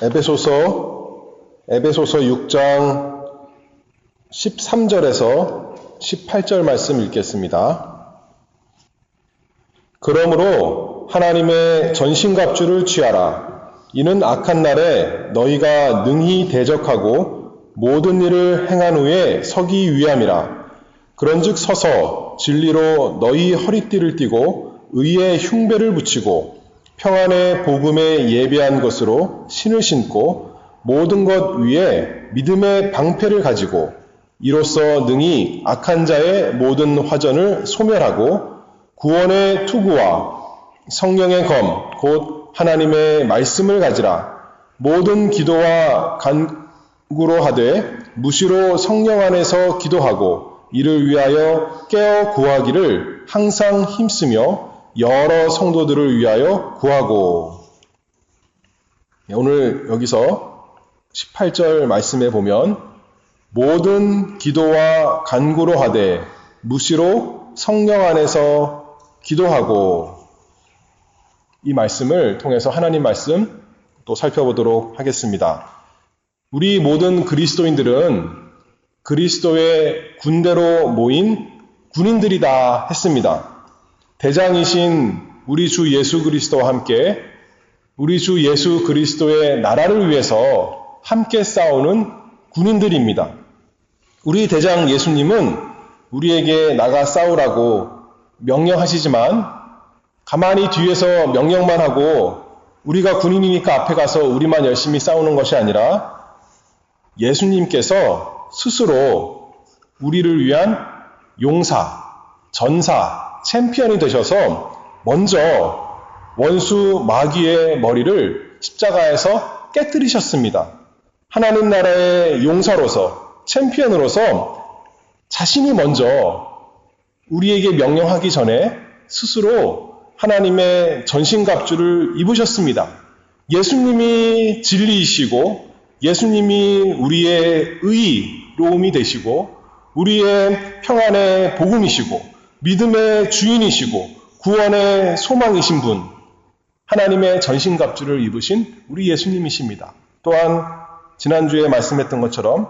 에베소서 6장 13절에서 18절 말씀 읽겠습니다. 그러므로 하나님의 전신갑주를 취하라. 이는 악한 날에 너희가 능히 대적하고 모든 일을 행한 후에 서기 위함이라. 그런즉 서서 진리로 너희 허리띠를 띠고 의의 흉배를 붙이고 평안의 복음에 예배한 것으로 신을 신고 모든 것 위에 믿음의 방패를 가지고 이로써 능히 악한 자의 모든 화전을 소멸하고 구원의 투구와 성령의 검 곧 하나님의 말씀을 가지라. 모든 기도와 간구로 하되 무시로 성령 안에서 기도하고 이를 위하여 깨어 구하기를 항상 힘쓰며 여러 성도들을 위하여 구하고. 오늘 여기서 18절 말씀에 보면 모든 기도와 간구로 하되 무시로 성령 안에서 기도하고, 이 말씀을 통해서 하나님 말씀 또 살펴보도록 하겠습니다. 우리 모든 그리스도인들은 그리스도의 군대로 모인 군인들이다 했습니다. 대장이신 우리 주 예수 그리스도와 함께 우리 주 예수 그리스도의 나라를 위해서 함께 싸우는 군인들입니다. 우리 대장 예수님은 우리에게 나가 싸우라고 명령하시지만 가만히 뒤에서 명령만 하고 우리가 군인이니까 앞에 가서 우리만 열심히 싸우는 것이 아니라 예수님께서 스스로 우리를 위한 용사, 전사, 챔피언이 되셔서 먼저 원수 마귀의 머리를 십자가에서 깨뜨리셨습니다. 하나님 나라의 용사로서, 챔피언으로서 자신이 먼저 우리에게 명령하기 전에 스스로 하나님의 전신갑주를 입으셨습니다. 예수님이 진리이시고 예수님이 우리의 의로움이 되시고 우리의 평안의 복음이시고 믿음의 주인이시고 구원의 소망이신 분, 하나님의 전신갑주를 입으신 우리 예수님이십니다. 또한 지난주에 말씀했던 것처럼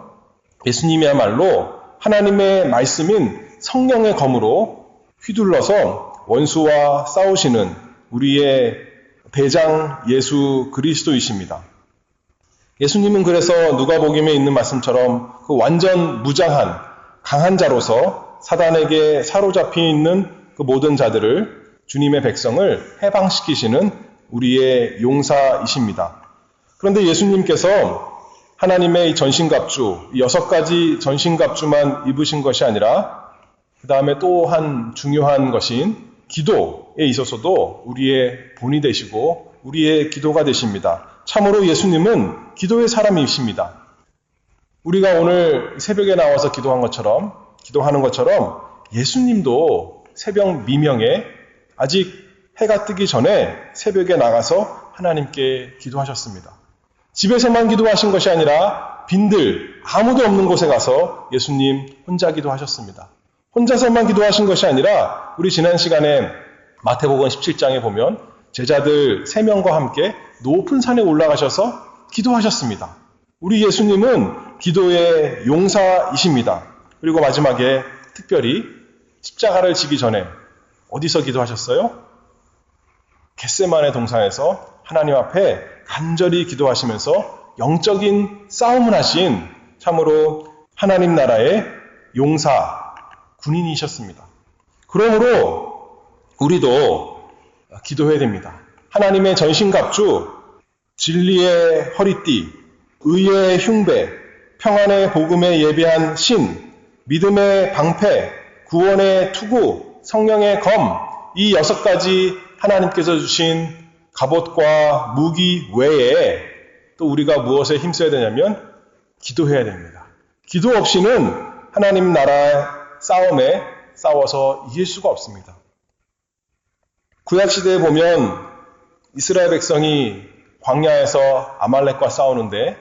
예수님이야말로 하나님의 말씀인 성령의 검으로 휘둘러서 원수와 싸우시는 우리의 대장 예수 그리스도이십니다. 예수님은 그래서 누가복음에 있는 말씀처럼 그 완전 무장한 강한 자로서 사단에게 사로잡혀 있는 그 모든 자들을, 주님의 백성을 해방시키시는 우리의 용사이십니다. 그런데 예수님께서 하나님의 전신갑주, 6가지 전신갑주만 입으신 것이 아니라 그 다음에 또 한 중요한 것인 기도에 있어서도 우리의 본이 되시고 우리의 기도가 되십니다. 참으로 예수님은 기도의 사람이십니다. 우리가 오늘 새벽에 나와서 기도하는 것처럼 예수님도 새벽 미명에 아직 해가 뜨기 전에 새벽에 나가서 하나님께 기도하셨습니다. 집에서만 기도하신 것이 아니라 빈들 아무도 없는 곳에 가서 예수님 혼자 기도하셨습니다. 혼자서만 기도하신 것이 아니라 우리 지난 시간에 마태복음 17장에 보면 제자들 3명과 함께 높은 산에 올라가셔서 기도하셨습니다. 우리 예수님은 기도의 용사이십니다. 그리고 마지막에 특별히 십자가를 지기 전에 어디서 기도하셨어요? 겟세마네 동산에서 하나님 앞에 간절히 기도하시면서 영적인 싸움을 하신 참으로 하나님 나라의 용사, 군인이셨습니다. 그러므로 우리도 기도해야 됩니다. 하나님의 전신갑주, 진리의 허리띠, 의의 흉배, 평안의 복음에 예배한 신, 믿음의 방패, 구원의 투구, 성령의 검, 이 6가지 하나님께서 주신 갑옷과 무기 외에 또 우리가 무엇에 힘써야 되냐면 기도해야 됩니다. 기도 없이는 하나님 나라의 싸움에 싸워서 이길 수가 없습니다. 구약시대에 보면 이스라엘 백성이 광야에서 아말렉과 싸우는데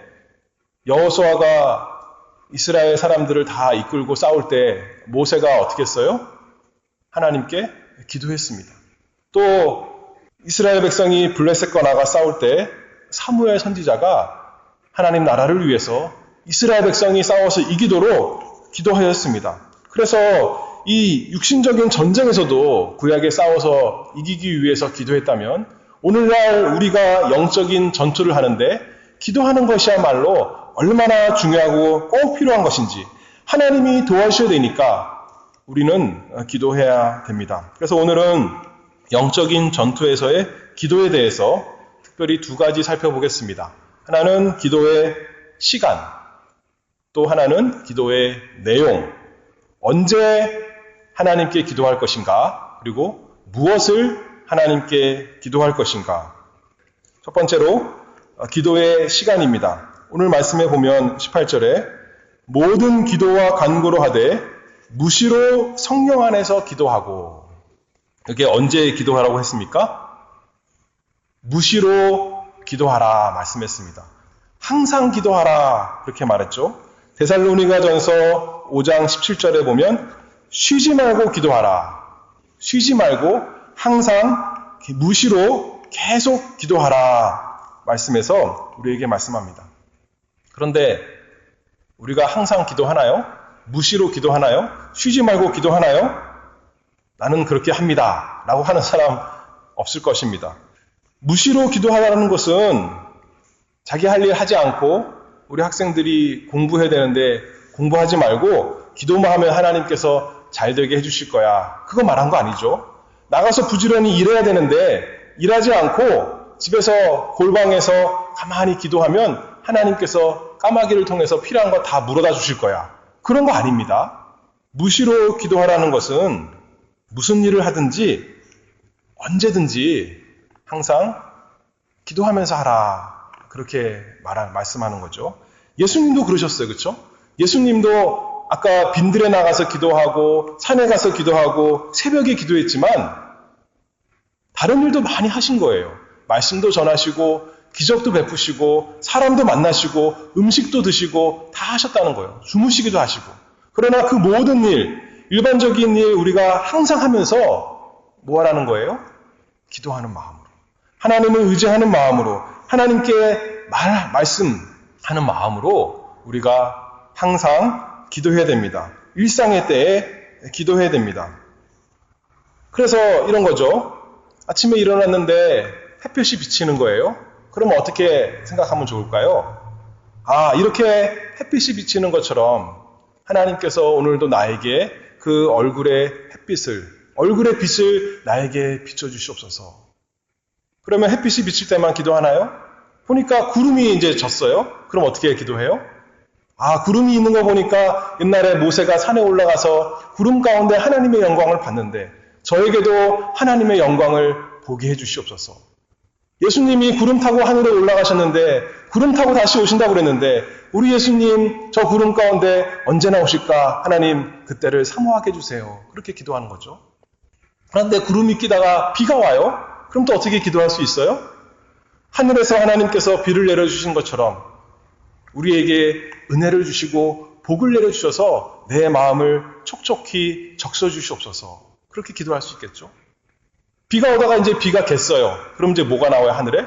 여호수아가 이스라엘 사람들을 다 이끌고 싸울 때 모세가 어떻게 했어요? 하나님께 기도했습니다. 또 이스라엘 백성이 블레셋과 나가 싸울 때 사무엘 선지자가 하나님 나라를 위해서 이스라엘 백성이 싸워서 이기도록 기도하였습니다. 그래서 이 육신적인 전쟁에서도 구약에 싸워서 이기기 위해서 기도했다면 오늘날 우리가 영적인 전투를 하는데 기도하는 것이야말로 얼마나 중요하고 꼭 필요한 것인지 하나님이 도와주셔야 되니까 우리는 기도해야 됩니다. 그래서 오늘은 영적인 전투에서의 기도에 대해서 특별히 두 가지 살펴보겠습니다. 하나는 기도의 시간, 또 하나는 기도의 내용, 언제 하나님께 기도할 것인가, 그리고 무엇을 하나님께 기도할 것인가. 첫 번째로 기도의 시간입니다. 오늘 말씀에 보면 18절에 모든 기도와 간구로 하되 무시로 성령 안에서 기도하고, 이게 언제 기도하라고 했습니까? 무시로 기도하라 말씀했습니다. 항상 기도하라 그렇게 말했죠. 데살로니가전서 5장 17절에 보면 쉬지 말고 기도하라. 쉬지 말고 항상 무시로 계속 기도하라 말씀해서 우리에게 말씀합니다. 그런데 우리가 항상 기도하나요? 무시로 기도하나요? 쉬지 말고 기도하나요? 나는 그렇게 합니다 라고 하는 사람 없을 것입니다. 무시로 기도하라는 것은 자기 할 일 하지 않고 우리 학생들이 공부해야 되는데 공부하지 말고 기도만 하면 하나님께서 잘 되게 해주실 거야. 그거 말한 거 아니죠. 나가서 부지런히 일해야 되는데 일하지 않고 집에서 골방에서 가만히 기도하면 하나님께서 까마귀를 통해서 필요한 거 다 물어다 주실 거야. 그런 거 아닙니다. 무시로 기도하라는 것은 무슨 일을 하든지 언제든지 항상 기도하면서 하라. 그렇게 말씀하는 거죠. 예수님도 그러셨어요. 그렇죠? 예수님도 아까 빈들에 나가서 기도하고 산에 가서 기도하고 새벽에 기도했지만 다른 일도 많이 하신 거예요. 말씀도 전하시고 기적도 베푸시고 사람도 만나시고 음식도 드시고 다 하셨다는 거예요. 주무시기도 하시고. 그러나 그 모든 일, 일반적인 일 우리가 항상 하면서 뭐 하라는 거예요? 기도하는 마음으로. 하나님을 의지하는 마음으로. 하나님께 말씀하는 마음으로 우리가 항상 기도해야 됩니다. 일상의 때에 기도해야 됩니다. 그래서 이런 거죠. 아침에 일어났는데 햇볕이 비치는 거예요. 그러면 어떻게 생각하면 좋을까요? 이렇게 햇빛이 비치는 것처럼 하나님께서 오늘도 나에게 그 얼굴의 빛을 나에게 비춰주시옵소서. 그러면 햇빛이 비칠 때만 기도하나요? 보니까 구름이 이제 졌어요. 그럼 어떻게 기도해요? 구름이 있는 거 보니까 옛날에 모세가 산에 올라가서 구름 가운데 하나님의 영광을 봤는데 저에게도 하나님의 영광을 보게 해주시옵소서. 예수님이 구름 타고 하늘에 올라가셨는데 구름 타고 다시 오신다고 그랬는데 우리 예수님 저 구름 가운데 언제나 오실까? 하나님 그때를 사모하게 해주세요. 그렇게 기도하는 거죠. 그런데 구름이 끼다가 비가 와요? 그럼 또 어떻게 기도할 수 있어요? 하늘에서 하나님께서 비를 내려주신 것처럼 우리에게 은혜를 주시고 복을 내려주셔서 내 마음을 촉촉히 적셔주시옵소서. 그렇게 기도할 수 있겠죠. 비가 오다가 이제 비가 갰어요. 그럼 이제 뭐가 나와요? 하늘에?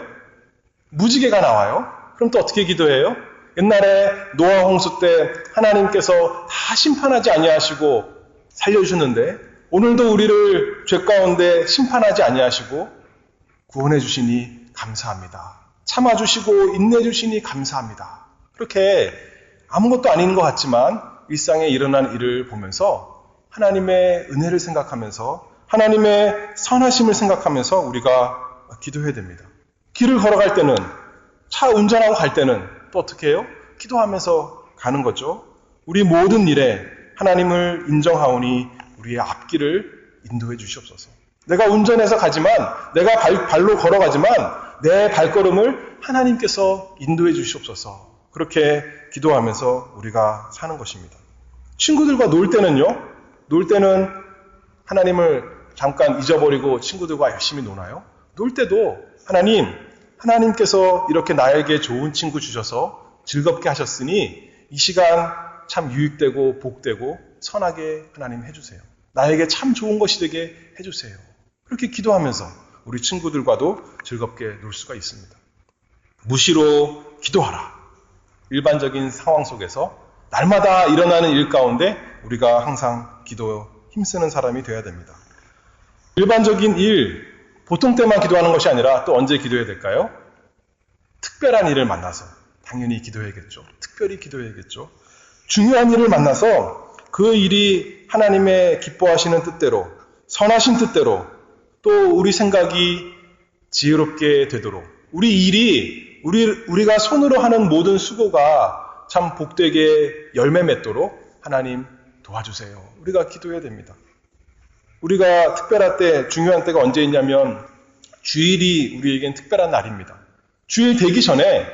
무지개가 나와요. 그럼 또 어떻게 기도해요? 옛날에 노아 홍수 때 하나님께서 다 심판하지 아니하시고 살려주셨는데 오늘도 우리를 죄 가운데 심판하지 아니하시고 구원해 주시니 감사합니다. 참아주시고 인내해 주시니 감사합니다. 그렇게 아무것도 아닌 것 같지만 일상에 일어난 일을 보면서 하나님의 은혜를 생각하면서 하나님의 선하심을 생각하면서 우리가 기도해야 됩니다. 길을 걸어갈 때는 차 운전하고 갈 때는 또 어떻게 해요? 기도하면서 가는 거죠. 우리 모든 일에 하나님을 인정하오니 우리의 앞길을 인도해 주시옵소서. 내가 운전해서 가지만 내가 발로 걸어가지만 내 발걸음을 하나님께서 인도해 주시옵소서. 그렇게 기도하면서 우리가 사는 것입니다. 친구들과 놀 때는요. 놀 때는 하나님을 잠깐 잊어버리고 친구들과 열심히 노나요? 놀 때도 하나님께서 이렇게 나에게 좋은 친구 주셔서 즐겁게 하셨으니 이 시간 참 유익되고 복되고 선하게 하나님 해주세요. 나에게 참 좋은 것이 되게 해주세요. 그렇게 기도하면서 우리 친구들과도 즐겁게 놀 수가 있습니다. 무시로 기도하라. 일반적인 상황 속에서 날마다 일어나는 일 가운데 우리가 항상 기도 힘쓰는 사람이 되어야 됩니다. 일반적인 일, 보통 때만 기도하는 것이 아니라 또 언제 기도해야 될까요? 특별한 일을 만나서 당연히 기도해야겠죠. 특별히 기도해야겠죠. 중요한 일을 만나서 그 일이 하나님의 기뻐하시는 뜻대로, 선하신 뜻대로, 또 우리 생각이 지혜롭게 되도록, 우리 일이 우리가 손으로 하는 모든 수고가 참 복되게 열매 맺도록 하나님 도와주세요. 우리가 기도해야 됩니다. 우리가 특별할 때, 중요한 때가 언제 있냐면 주일이 우리에겐 특별한 날입니다. 주일 되기 전에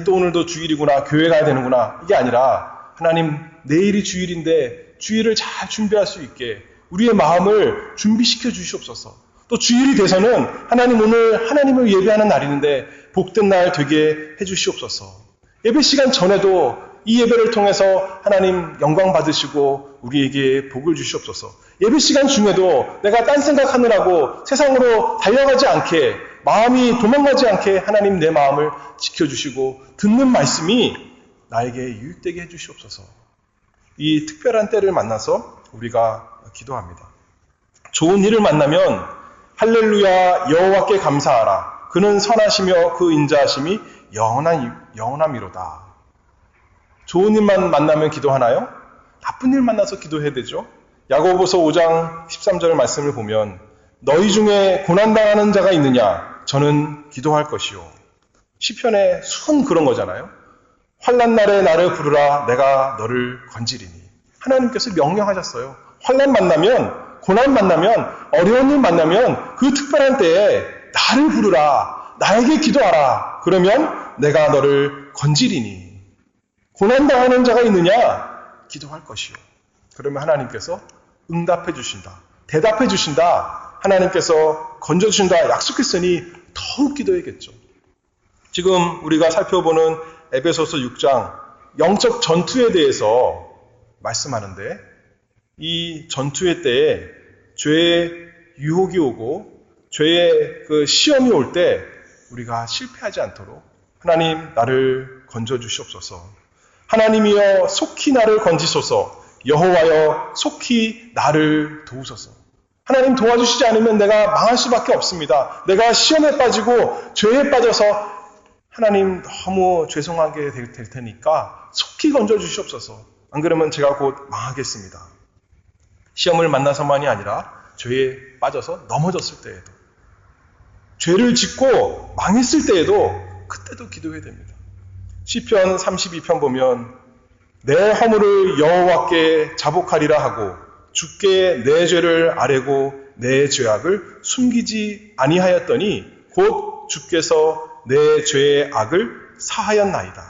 또 오늘도 주일이구나, 교회 가야 되는구나, 이게 아니라 하나님 내일이 주일인데 주일을 잘 준비할 수 있게 우리의 마음을 준비시켜 주시옵소서. 또 주일이 돼서는 하나님 오늘 하나님을 예배하는 날이는데 복된 날 되게 해 주시옵소서. 예배 시간 전에도 이 예배를 통해서 하나님 영광 받으시고 우리에게 복을 주시옵소서. 예배 시간 중에도 내가 딴 생각하느라고 세상으로 달려가지 않게, 마음이 도망가지 않게 하나님 내 마음을 지켜주시고 듣는 말씀이 나에게 유익되게 해주시옵소서. 이 특별한 때를 만나서 우리가 기도합니다. 좋은 일을 만나면 할렐루야 여호와께 감사하라. 그는 선하시며 그 인자하심이 영원함이로다. 좋은 일만 만나면 기도하나요? 나쁜 일 만나서 기도해야 되죠. 야고보서 5장 13절 말씀을 보면 너희 중에 고난당하는 자가 있느냐? 저는 기도할 것이요. 시편에 순 그런 거잖아요. 환난 날에 나를 부르라 내가 너를 건지리니. 하나님께서 명령하셨어요. 환난 만나면, 고난 만나면, 어려운 일 만나면 그 특별한 때에 나를 부르라, 나에게 기도하라. 그러면 내가 너를 건지리니. 고난당하는 자가 있느냐? 기도할 것이요. 그러면 하나님께서 응답해 주신다, 대답해 주신다, 하나님께서 건져주신다 약속했으니 더욱 기도해야겠죠. 지금 우리가 살펴보는 에베소서 6장 영적 전투에 대해서 말씀하는데, 이 전투의 때에 죄의 유혹이 오고 죄의 그 시험이 올 때 우리가 실패하지 않도록 하나님 나를 건져주시옵소서. 하나님이여 속히 나를 건지소서. 여호와여 속히 나를 도우소서. 하나님 도와주시지 않으면 내가 망할 수밖에 없습니다. 내가 시험에 빠지고 죄에 빠져서 하나님 너무 죄송하게 될 테니까 속히 건져주시옵소서. 안 그러면 제가 곧 망하겠습니다. 시험을 만나서만이 아니라 죄에 빠져서 넘어졌을 때에도, 죄를 짓고 망했을 때에도, 그때도 기도해야 됩니다. 시편 32편 보면 내 허물을 여호와께 자복하리라 하고 주께 내 죄를 아뢰고 내 죄악을 숨기지 아니하였더니 곧 주께서 내 죄의 악을 사하였나이다.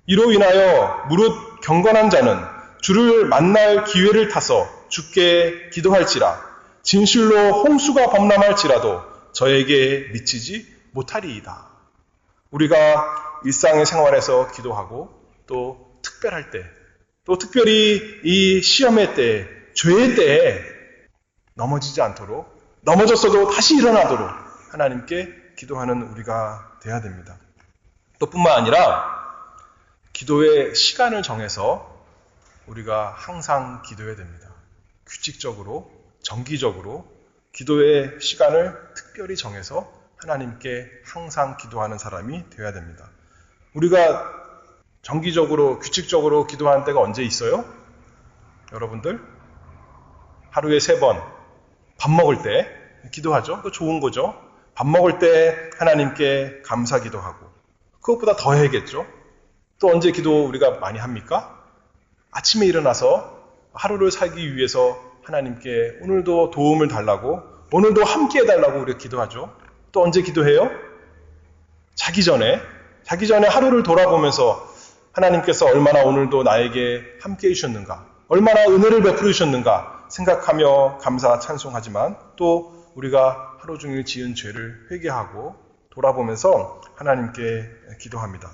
이로 인하여 무릇 경건한 자는 주를 만날 기회를 타서 주께 기도할지라 진실로 홍수가 범람할지라도 저에게 미치지 못하리이다. 우리가 일상의 생활에서 기도하고 또 특별할 때, 또 특별히 이 시험의 때, 죄의 때에 넘어지지 않도록, 넘어졌어도 다시 일어나도록 하나님께 기도하는 우리가 돼야 됩니다. 또 뿐만 아니라 기도의 시간을 정해서 우리가 항상 기도해야 됩니다. 규칙적으로, 정기적으로 기도의 시간을 특별히 정해서 하나님께 항상 기도하는 사람이 되어야 됩니다. 우리가 정기적으로, 규칙적으로 기도하는 때가 언제 있어요? 여러분들? 하루에 3번, 밥 먹을 때 기도하죠. 그거 좋은 거죠. 밥 먹을 때 하나님께 감사 기도하고, 그것보다 더 해야겠죠. 또 언제 기도 우리가 많이 합니까? 아침에 일어나서 하루를 살기 위해서 하나님께 오늘도 도움을 달라고, 오늘도 함께 해달라고 우리가 기도하죠. 또 언제 기도해요? 자기 전에 하루를 돌아보면서 하나님께서 얼마나 오늘도 나에게 함께 해주셨는가, 얼마나 은혜를 베풀어 주셨는가 생각하며 감사 찬송하지만 또 우리가 하루 종일 지은 죄를 회개하고 돌아보면서 하나님께 기도합니다.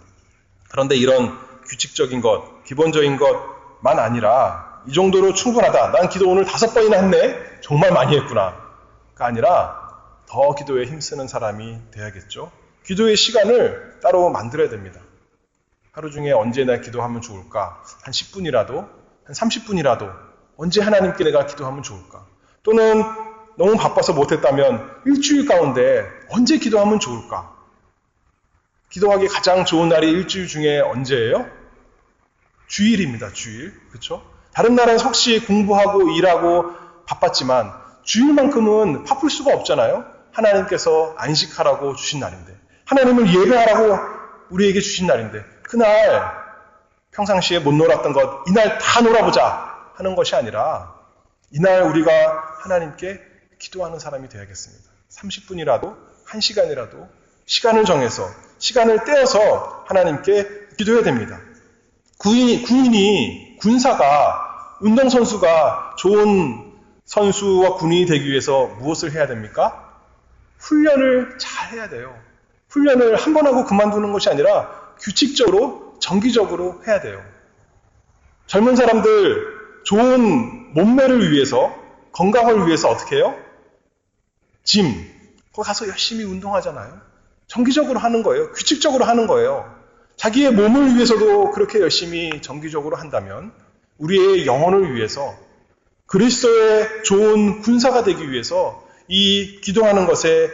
그런데 이런 규칙적인 것, 기본적인 것만 아니라 이 정도로 충분하다, 난 기도 오늘 5번이나 했네, 정말 많이 했구나 가 아니라 더 기도에 힘쓰는 사람이 돼야겠죠. 기도의 시간을 따로 만들어야 됩니다. 하루 중에 언제 내가 기도하면 좋을까? 한 10분이라도, 한 30분이라도 언제 하나님께 내가 기도하면 좋을까? 또는 너무 바빠서 못했다면 일주일 가운데 언제 기도하면 좋을까? 기도하기 가장 좋은 날이 일주일 중에 언제예요? 주일입니다. 주일. 그렇죠? 다른 날은 혹시 공부하고 일하고 바빴지만 주일만큼은 바쁠 수가 없잖아요. 하나님께서 안식하라고 주신 날인데, 하나님을 예배하라고 우리에게 주신 날인데, 그날 평상시에 못 놀았던 것 이날 다 놀아보자 하는 것이 아니라 이날 우리가 하나님께 기도하는 사람이 되어야겠습니다. 30분이라도 1시간이라도 시간을 정해서 시간을 떼어서 하나님께 기도해야 됩니다. 군사가, 운동선수가 좋은 선수와 군인이 되기 위해서 무엇을 해야 됩니까? 훈련을 잘 해야 돼요. 훈련을 한 번 하고 그만두는 것이 아니라 규칙적으로, 정기적으로 해야 돼요. 젊은 사람들 좋은 몸매를 위해서, 건강을 위해서 어떻게 해요? 거기 가서 열심히 운동하잖아요. 정기적으로 하는 거예요. 규칙적으로 하는 거예요. 자기의 몸을 위해서도 그렇게 열심히 정기적으로 한다면 우리의 영혼을 위해서, 그리스도의 좋은 군사가 되기 위해서 이 기도하는 것에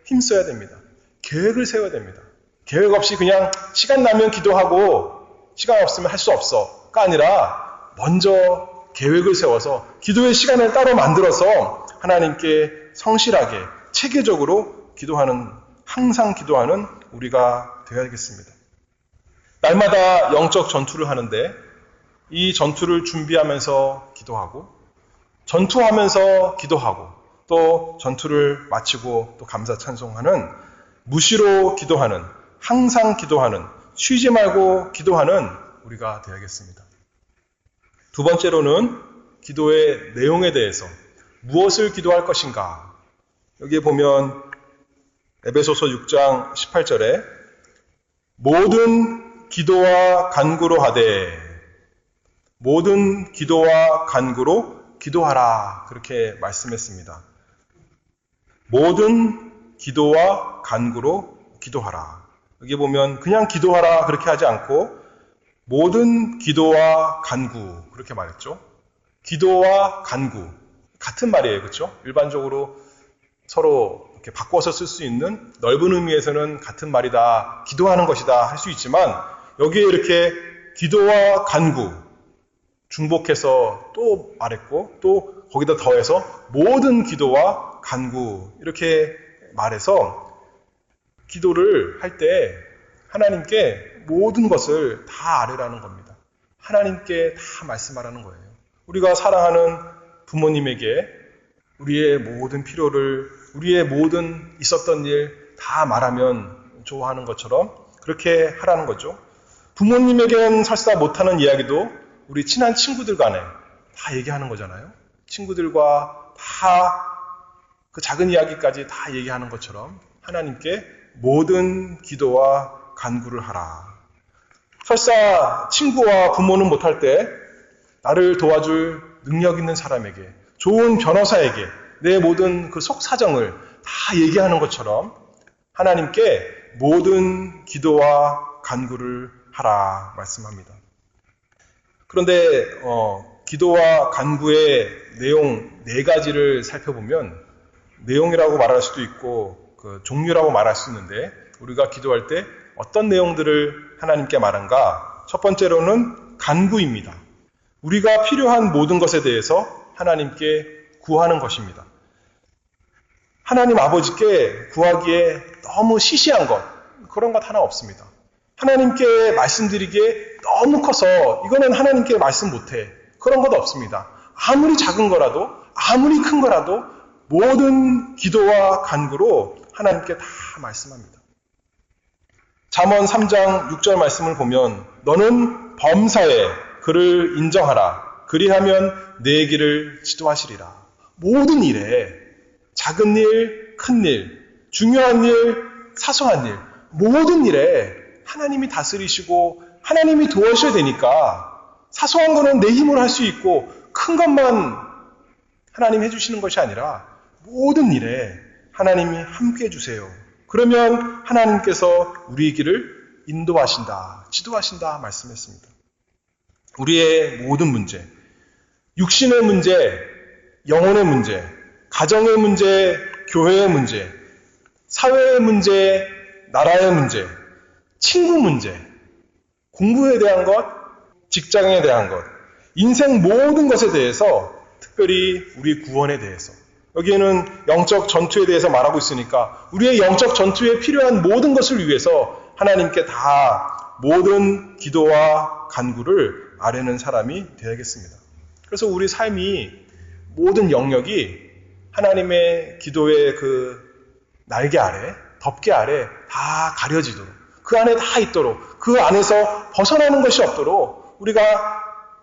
힘써야 됩니다. 계획을 세워야 됩니다. 계획 없이 그냥 시간 나면 기도하고 시간 없으면 할 수 없어가 아니라 먼저 계획을 세워서 기도의 시간을 따로 만들어서 하나님께 성실하게 체계적으로 기도하는, 항상 기도하는 우리가 되어야겠습니다. 날마다 영적 전투를 하는데 이 전투를 준비하면서 기도하고, 전투하면서 기도하고, 또 전투를 마치고 또 감사 찬송하는, 무시로 기도하는, 항상 기도하는, 쉬지 말고 기도하는 우리가 되어야겠습니다. 두 번째로는 기도의 내용에 대해서 무엇을 기도할 것인가. 여기에 보면 에베소서 6장 18절에 모든 기도와 간구로 하되, 모든 기도와 간구로 기도하라, 그렇게 말씀했습니다. 모든 기도와 간구로 기도하라. 여기 보면 그냥 기도하라 그렇게 하지 않고 모든 기도와 간구 그렇게 말했죠. 기도와 간구 같은 말이에요. 그렇죠? 일반적으로 서로 이렇게 바꿔서 쓸 수 있는 넓은 의미에서는 같은 말이다, 기도하는 것이다 할 수 있지만 여기에 이렇게 기도와 간구 중복해서 또 말했고, 또 거기다 더해서 모든 기도와 간구 이렇게 말해서 기도를 할 때 하나님께 모든 것을 다 아뢰라는 겁니다. 하나님께 다 말씀하라는 거예요. 우리가 사랑하는 부모님에게 우리의 모든 필요를, 우리의 모든 있었던 일 다 말하면 좋아하는 것처럼 그렇게 하라는 거죠. 부모님에게는 설사 못하는 이야기도 우리 친한 친구들 간에 다 얘기하는 거잖아요. 친구들과 다 그 작은 이야기까지 다 얘기하는 것처럼 하나님께 모든 기도와 간구를 하라. 설사 친구와 부모는 못할 때 나를 도와줄 능력 있는 사람에게, 좋은 변호사에게 내 모든 그 속사정을 다 얘기하는 것처럼 하나님께 모든 기도와 간구를 하라 말씀합니다. 그런데 기도와 간구의 내용 4가지를 살펴보면, 내용이라고 말할 수도 있고 그 종류라고 말할 수 있는데, 우리가 기도할 때 어떤 내용들을 하나님께 말한가? 첫 번째로는 간구입니다. 우리가 필요한 모든 것에 대해서 하나님께 구하는 것입니다. 하나님 아버지께 구하기에 너무 시시한 것, 그런 것 하나 없습니다. 하나님께 말씀드리기에 너무 커서 이거는 하나님께 말씀 못해, 그런 것 없습니다. 아무리 작은 거라도, 아무리 큰 거라도 모든 기도와 간구로 하나님께 다 말씀합니다. 잠언 3장 6절 말씀을 보면 너는 범사에 그를 인정하라. 그리하면 내 길을 지도하시리라. 모든 일에 작은 일, 큰 일, 중요한 일, 사소한 일, 모든 일에 하나님이 다스리시고 하나님이 도와주셔야 되니까 사소한 거는 내 힘으로 할 수 있고 큰 것만 하나님이 해주시는 것이 아니라 모든 일에 하나님이 함께 해주세요. 그러면 하나님께서 우리 길을 인도하신다, 지도하신다 말씀했습니다. 우리의 모든 문제, 육신의 문제, 영혼의 문제, 가정의 문제, 교회의 문제, 사회의 문제, 나라의 문제, 친구 문제, 공부에 대한 것, 직장에 대한 것, 인생 모든 것에 대해서, 특별히 우리 구원에 대해서, 여기에는 영적 전투에 대해서 말하고 있으니까 우리의 영적 전투에 필요한 모든 것을 위해서 하나님께 다 모든 기도와 간구를 아뢰는 사람이 되어야겠습니다. 그래서 우리 삶이 모든 영역이 하나님의 기도의 그 날개 아래, 덮개 아래 다 가려지도록, 그 안에 다 있도록, 그 안에서 벗어나는 것이 없도록 우리가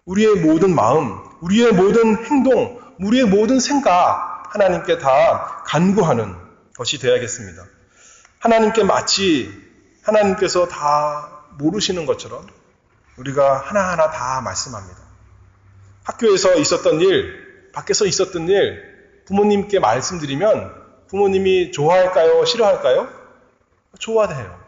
우리의 모든 마음, 우리의 모든 행동, 우리의 모든 생각 하나님께 다 간구하는 것이 되어야겠습니다. 하나님께 마치 하나님께서 다 모르시는 것처럼 우리가 하나하나 다 말씀합니다. 학교에서 있었던 일, 밖에서 있었던 일, 부모님께 말씀드리면 부모님이 좋아할까요? 싫어할까요? 좋아해요.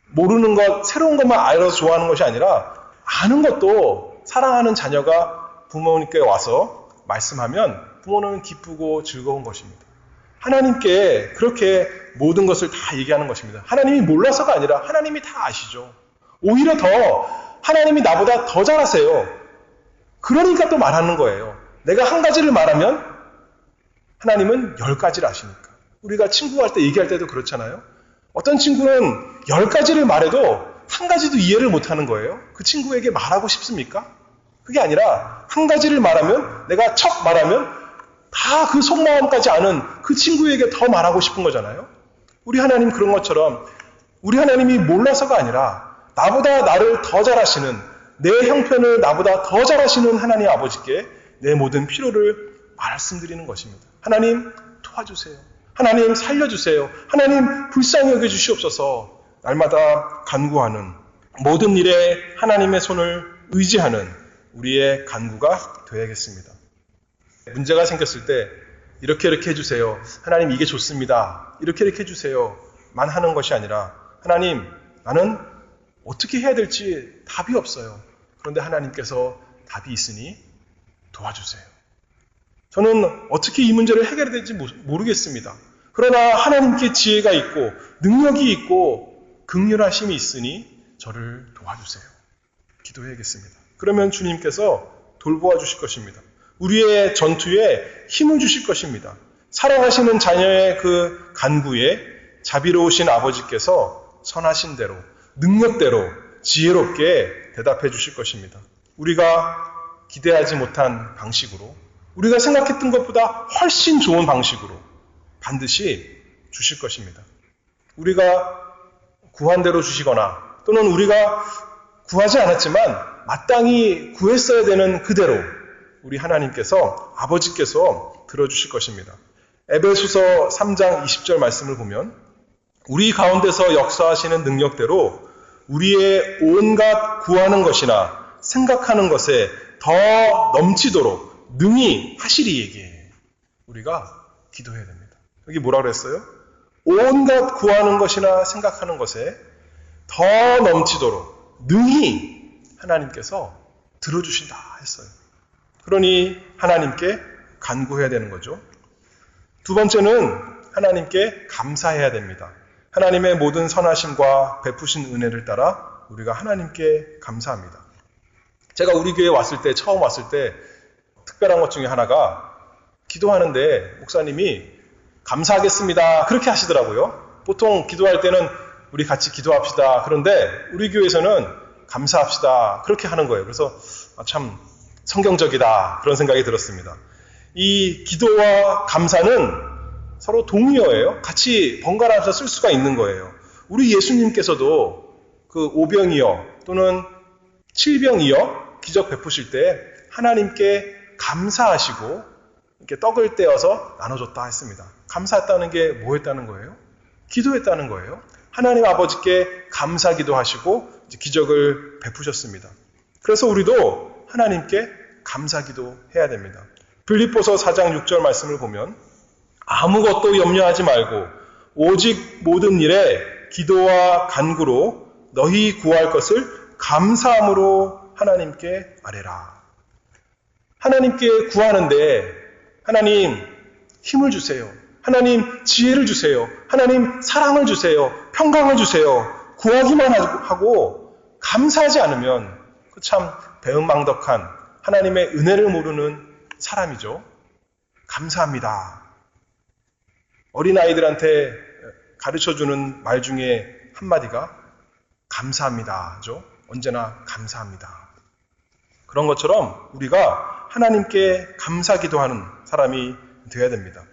모르는 것, 새로운 것만 알아서 좋아하는 것이 아니라 아는 것도 사랑하는 자녀가 부모님께 와서 말씀하면 부모는 기쁘고 즐거운 것입니다. 하나님께 그렇게 모든 것을 다 얘기하는 것입니다. 하나님이 몰라서가 아니라 하나님이 다 아시죠. 오히려 더 하나님이 나보다 더 잘 아세요. 그러니까 또 말하는 거예요. 내가 한 가지를 말하면 하나님은 10가지를 아시니까. 우리가 친구할 때 얘기할 때도 그렇잖아요. 어떤 친구는 10가지를 말해도 한 가지도 이해를 못하는 거예요. 그 친구에게 말하고 싶습니까? 그게 아니라 한 가지를 말하면, 내가 척 말하면 다 그 속마음까지 아는 그 친구에게 더 말하고 싶은 거잖아요. 우리 하나님 그런 것처럼 우리 하나님이 몰라서가 아니라 나보다 나를 더 잘 아시는, 내 형편을 나보다 더 잘 아시는 하나님 아버지께 내 모든 필요를 말씀드리는 것입니다. 하나님 도와주세요. 하나님 살려주세요. 하나님 불쌍히 여겨주시옵소서. 날마다 간구하는, 모든 일에 하나님의 손을 의지하는 우리의 간구가 되어야겠습니다. 문제가 생겼을 때 이렇게 해주세요. 하나님 이게 좋습니다. 이렇게 해주세요. 만 하는 것이 아니라 하나님 나는 어떻게 해야 될지 답이 없어요. 그런데 하나님께서 답이 있으니 도와주세요. 저는 어떻게 이 문제를 해결해야 될지 모르겠습니다. 그러나 하나님께 지혜가 있고 능력이 있고 긍휼하심이 있으니 저를 도와주세요. 기도해야겠습니다. 그러면 주님께서 돌보아 주실 것입니다. 우리의 전투에 힘을 주실 것입니다. 사랑하시는 자녀의 그 간구에 자비로우신 아버지께서 선하신 대로, 능력대로 지혜롭게 대답해 주실 것입니다. 우리가 기대하지 못한 방식으로, 우리가 생각했던 것보다 훨씬 좋은 방식으로 반드시 주실 것입니다. 우리가 구한 대로 주시거나 또는 우리가 구하지 않았지만 마땅히 구했어야 되는 그대로 우리 하나님께서, 아버지께서 들어주실 것입니다. 에베소서 3장 20절 말씀을 보면 우리 가운데서 역사하시는 능력대로 우리의 온갖 구하는 것이나 생각하는 것에 더 넘치도록 능히 하시리에게 우리가 기도해야 됩니다. 여기 뭐라 그랬어요? 온갖 구하는 것이나 생각하는 것에 더 넘치도록 능히 하나님께서 들어주신다 했어요. 그러니 하나님께 간구해야 되는 거죠. 두 번째는 하나님께 감사해야 됩니다. 하나님의 모든 선하심과 베푸신 은혜를 따라 우리가 하나님께 감사합니다. 제가 우리 교회에 왔을 때, 처음 왔을 때 특별한 것 중에 하나가 기도하는데 목사님이 감사하겠습니다 그렇게 하시더라고요. 보통 기도할 때는 우리 같이 기도합시다. 그런데 우리 교회에서는 감사합시다 그렇게 하는 거예요. 그래서 참 성경적이다 그런 생각이 들었습니다. 이 기도와 감사는 서로 동의어예요. 같이 번갈아서 쓸 수가 있는 거예요. 우리 예수님께서도 그 오병이어 또는 칠병이어 기적 베푸실 때 하나님께 감사하시고 이렇게 떡을 떼어서 나눠줬다 했습니다. 감사했다는 게 뭐 했다는 거예요? 기도했다는 거예요. 하나님 아버지께 감사기도 하시고 기적을 베푸셨습니다. 그래서 우리도 하나님께 감사기도 해야 됩니다. 빌립보서 4장 6절 말씀을 보면 아무것도 염려하지 말고 오직 모든 일에 기도와 간구로 너희 구할 것을 감사함으로 하나님께 아뢰라. 하나님께 구하는데 하나님 힘을 주세요. 하나님 지혜를 주세요. 하나님 사랑을 주세요. 평강을 주세요. 구하기만 하고 감사하지 않으면 그 참 배은망덕한 하나님의 은혜를 모르는 사람이죠. 감사합니다. 어린아이들한테 가르쳐주는 말 중에 한마디가 감사합니다죠. 언제나 감사합니다. 그런 것처럼 우리가 하나님께 감사 기도하는 사람이 되어야 됩니다.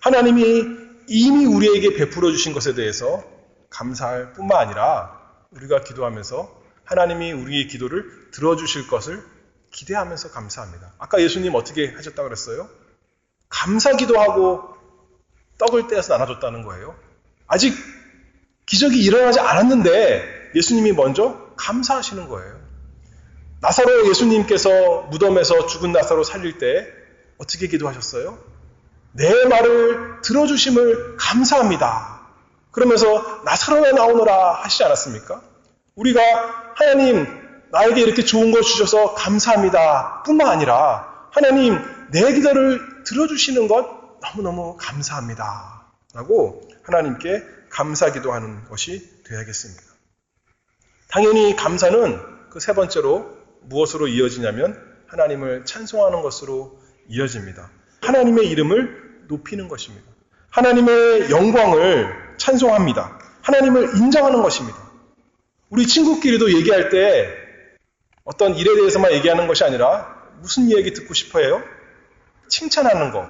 하나님이 이미 우리에게 베풀어 주신 것에 대해서 감사할 뿐만 아니라 우리가 기도하면서 하나님이 우리의 기도를 들어주실 것을 기대하면서 감사합니다. 아까 예수님 어떻게 하셨다고 그랬어요? 감사 기도하고 떡을 떼어서 나눠줬다는 거예요. 아직 기적이 일어나지 않았는데 예수님이 먼저 감사하시는 거예요. 나사로 예수님께서 무덤에서 죽은 나사로 살릴 때 어떻게 기도하셨어요? 내 말을 들어주심을 감사합니다. 그러면서 나사로에 나오너라 하시지 않았습니까? 우리가 하나님 나에게 이렇게 좋은 걸 주셔서 감사합니다 뿐만 아니라 하나님 내 기도를 들어주시는 것 너무너무 감사합니다 라고 하나님께 감사 기도하는 것이 되어야겠습니다. 당연히 감사는 그 세 번째로 무엇으로 이어지냐면 하나님을 찬송하는 것으로 이어집니다. 하나님의 이름을 높이는 것입니다. 하나님의 영광을 찬송합니다. 하나님을 인정하는 것입니다. 우리 친구끼리도 얘기할 때 어떤 일에 대해서만 얘기하는 것이 아니라 무슨 얘기 듣고 싶어 해요? 칭찬하는 것.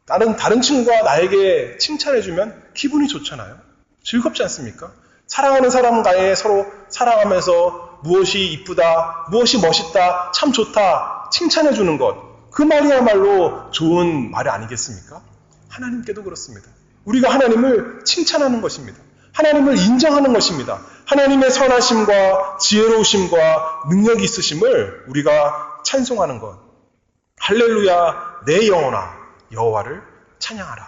다른 친구가 나에게 칭찬해주면 기분이 좋잖아요. 즐겁지 않습니까? 사랑하는 사람과의 서로 사랑하면서 무엇이 이쁘다, 무엇이 멋있다, 참 좋다 칭찬해주는 것. 그 말이야말로 좋은 말이 아니겠습니까? 하나님께도 그렇습니다. 우리가 하나님을 칭찬하는 것입니다. 하나님을 인정하는 것입니다. 하나님의 선하심과 지혜로우심과 능력이 있으심을 우리가 찬송하는 것. 할렐루야 내 영혼아 여호와를 찬양하라.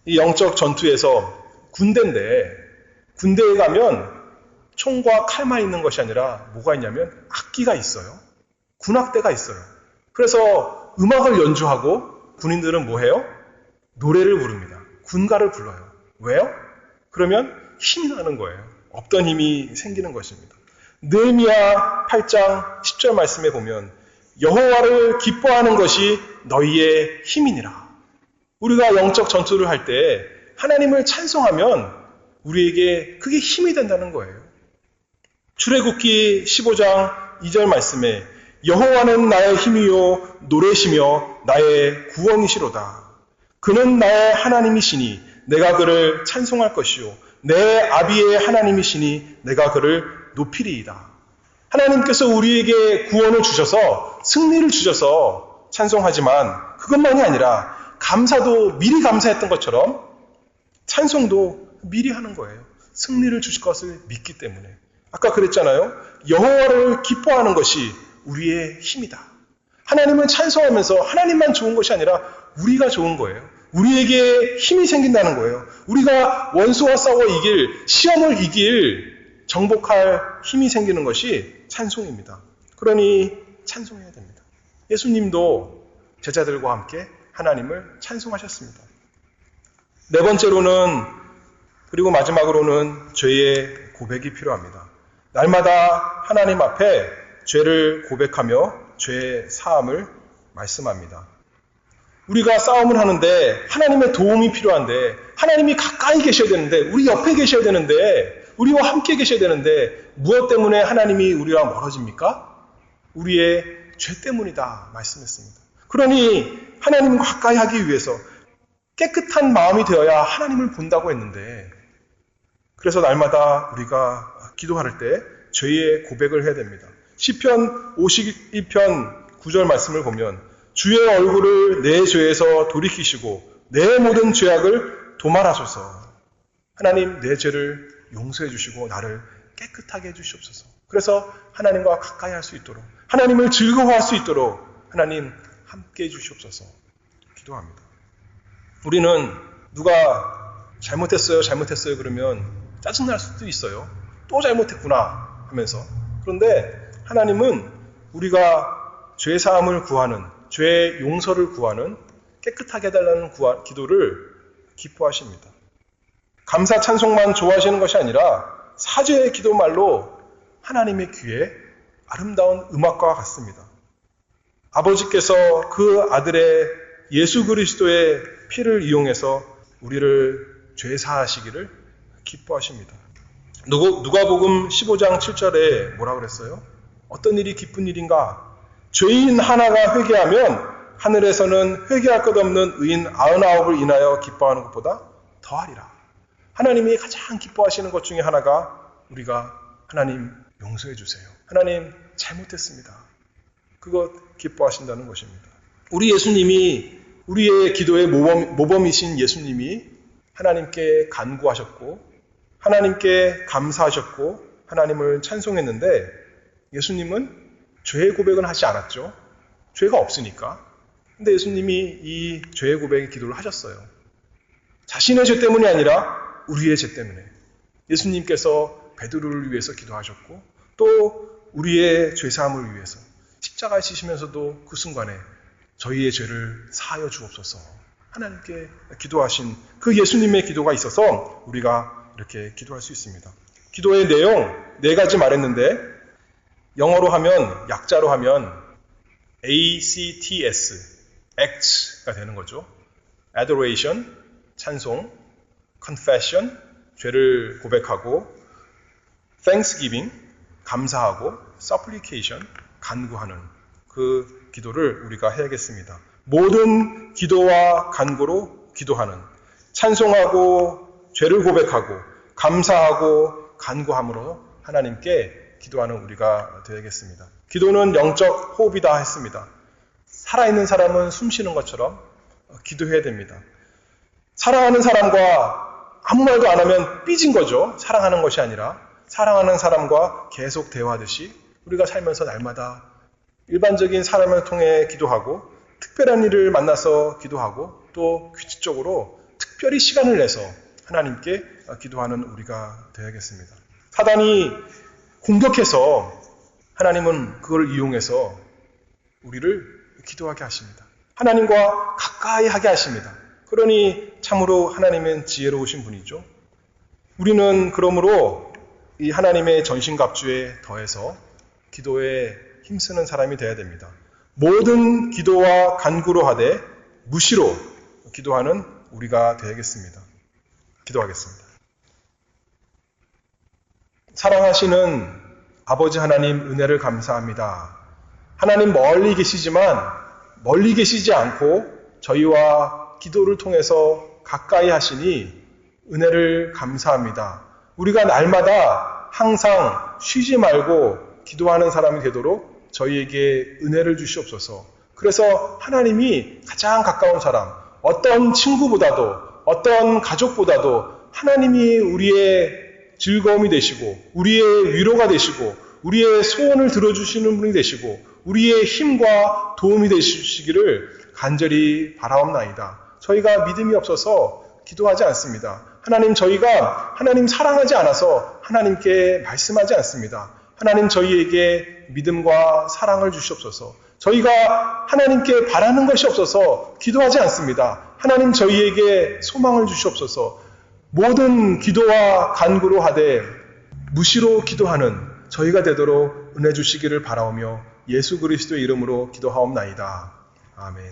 이 영적 전투에서 군대인데 군대에 가면 총과 칼만 있는 것이 아니라 뭐가 있냐면 악기가 있어요. 군악대가 있어요. 그래서 음악을 연주하고 군인들은 뭐 해요? 노래를 부릅니다. 군가를 불러요. 왜요? 그러면 힘이 나는 거예요. 없던 힘이 생기는 것입니다. 느헤미야 8장 10절 말씀에 보면 여호와를 기뻐하는 것이 너희의 힘이니라. 우리가 영적 전투를 할 때 하나님을 찬송하면 우리에게 그게 힘이 된다는 거예요. 출애굽기 15장 2절 말씀에 여호와는 나의 힘이요 노래시며 나의 구원이시로다. 그는 나의 하나님이시니 내가 그를 찬송할 것이요 내 아비의 하나님이시니 내가 그를 높이리이다. 하나님께서 우리에게 구원을 주셔서 승리를 주셔서 찬송하지만 그것만이 아니라 감사도 미리 감사했던 것처럼 찬송도 미리 하는 거예요. 승리를 주실 것을 믿기 때문에. 아까 그랬잖아요. 여호와를 기뻐하는 것이 우리의 힘이다. 하나님을 찬송하면서 하나님만 좋은 것이 아니라 우리가 좋은 거예요. 우리에게 힘이 생긴다는 거예요. 우리가 원수와 싸워 이길, 시험을 이길, 정복할 힘이 생기는 것이 찬송입니다. 그러니 찬송해야 됩니다. 예수님도 제자들과 함께 하나님을 찬송하셨습니다. 네 번째로는 그리고 마지막으로는 죄의 고백이 필요합니다. 날마다 하나님 앞에 죄를 고백하며 죄의 사함을 말씀합니다. 우리가 싸움을 하는데 하나님의 도움이 필요한데 하나님이 가까이 계셔야 되는데 우리 옆에 계셔야 되는데 우리와 함께 계셔야 되는데 무엇 때문에 하나님이 우리와 멀어집니까? 우리의 죄 때문이다 말씀했습니다. 그러니 하나님과 가까이 하기 위해서 깨끗한 마음이 되어야 하나님을 본다고 했는데 그래서 날마다 우리가 기도할 때 죄의 고백을 해야 됩니다. 시편 52편 9절 말씀을 보면 주의 얼굴을 내 죄에서 돌이키시고 내 모든 죄악을 도말하소서. 하나님 내 죄를 용서해 주시고 나를 깨끗하게 해주시옵소서. 그래서 하나님과 가까이 할 수 있도록 하나님을 즐거워할 수 있도록 하나님 함께 해주시옵소서 기도합니다. 우리는 누가 잘못했어요 그러면 짜증날 수도 있어요. 또 잘못했구나 하면서. 그런데 하나님은 우리가 죄사함을 구하는, 죄의 용서를 구하는, 깨끗하게 해달라는 기도를 기뻐하십니다. 감사 찬송만 좋아하시는 것이 아니라 사죄의 기도말로 하나님의 귀에 아름다운 음악과 같습니다. 아버지께서 그 아들의 예수 그리스도의 피를 이용해서 우리를 죄사하시기를 기뻐하십니다. 누가복음 15장 7절에 뭐라 그랬어요? 어떤 일이 기쁜 일인가? 죄인 하나가 회개하면 하늘에서는 회개할 것 없는 의인 99을 인하여 기뻐하는 것보다 더하리라. 하나님이 가장 기뻐하시는 것 중에 하나가 우리가 하나님 용서해 주세요. 하나님 잘못했습니다. 그것 기뻐하신다는 것입니다. 우리 예수님이, 우리의 기도의 모범이신 예수님이 하나님께 간구하셨고 하나님께 감사하셨고 하나님을 찬송했는데 예수님은 죄의 고백은 하지 않았죠. 죄가 없으니까. 근데 예수님이 이 죄의 고백의 기도를 하셨어요. 자신의 죄 때문이 아니라 우리의 죄 때문에. 예수님께서 베드로를 위해서 기도하셨고 또 우리의 죄사함을 위해서 십자가에 지시면서도 그 순간에 저희의 죄를 사하여 주옵소서 하나님께 기도하신 그 예수님의 기도가 있어서 우리가 이렇게 기도할 수 있습니다. 기도의 내용 4가지 말했는데 영어로 하면, 약자로 하면 ACTS, ACTS가 되는 거죠. Adoration, 찬송, Confession, 죄를 고백하고, Thanksgiving, 감사하고, Supplication, 간구하는 그 기도를 우리가 해야겠습니다. 모든 기도와 간구로 기도하는, 찬송하고, 죄를 고백하고, 감사하고, 간구함으로 하나님께 기도하는 우리가 되야겠습니다. 기도는 영적 호흡이다 했습니다. 살아있는 사람은 숨 쉬는 것처럼 기도해야 됩니다. 사랑하는 사람과 아무 말도 안 하면 삐진 거죠. 사랑하는 것이 아니라 사랑하는 사람과 계속 대화하듯이 우리가 살면서 날마다 일반적인 사람을 통해 기도하고 특별한 일을 만나서 기도하고 또 규칙적으로 특별히 시간을 내서 하나님께 기도하는 우리가 되야겠습니다. 사단이 공격해서 하나님은 그걸 이용해서 우리를 기도하게 하십니다. 하나님과 가까이 하게 하십니다. 그러니 참으로 하나님은 지혜로우신 분이죠. 우리는 그러므로 이 하나님의 전신갑주에 더해서 기도에 힘쓰는 사람이 되어야 됩니다. 모든 기도와 간구로 하되 무시로 기도하는 우리가 되야겠습니다. 기도하겠습니다. 사랑하시는 아버지 하나님 은혜를 감사합니다. 하나님 멀리 계시지만 멀리 계시지 않고 저희와 기도를 통해서 가까이 하시니 은혜를 감사합니다. 우리가 날마다 항상 쉬지 말고 기도하는 사람이 되도록 저희에게 은혜를 주시옵소서. 그래서 하나님이 가장 가까운 사람, 어떤 친구보다도 어떤 가족보다도 하나님이 우리의 즐거움이 되시고 우리의 위로가 되시고 우리의 소원을 들어주시는 분이 되시고 우리의 힘과 도움이 되시기를 간절히 바라옵나이다. 저희가 믿음이 없어서 기도하지 않습니다. 하나님, 저희가 하나님 사랑하지 않아서 하나님께 말씀하지 않습니다. 하나님, 저희에게 믿음과 사랑을 주시옵소서. 저희가 하나님께 바라는 것이 없어서 기도하지 않습니다. 하나님, 저희에게 소망을 주시옵소서. 모든 기도와 간구로 하되 무시로 기도하는 저희가 되도록 은혜 주시기를 바라오며 예수 그리스도의 이름으로 기도하옵나이다. 아멘.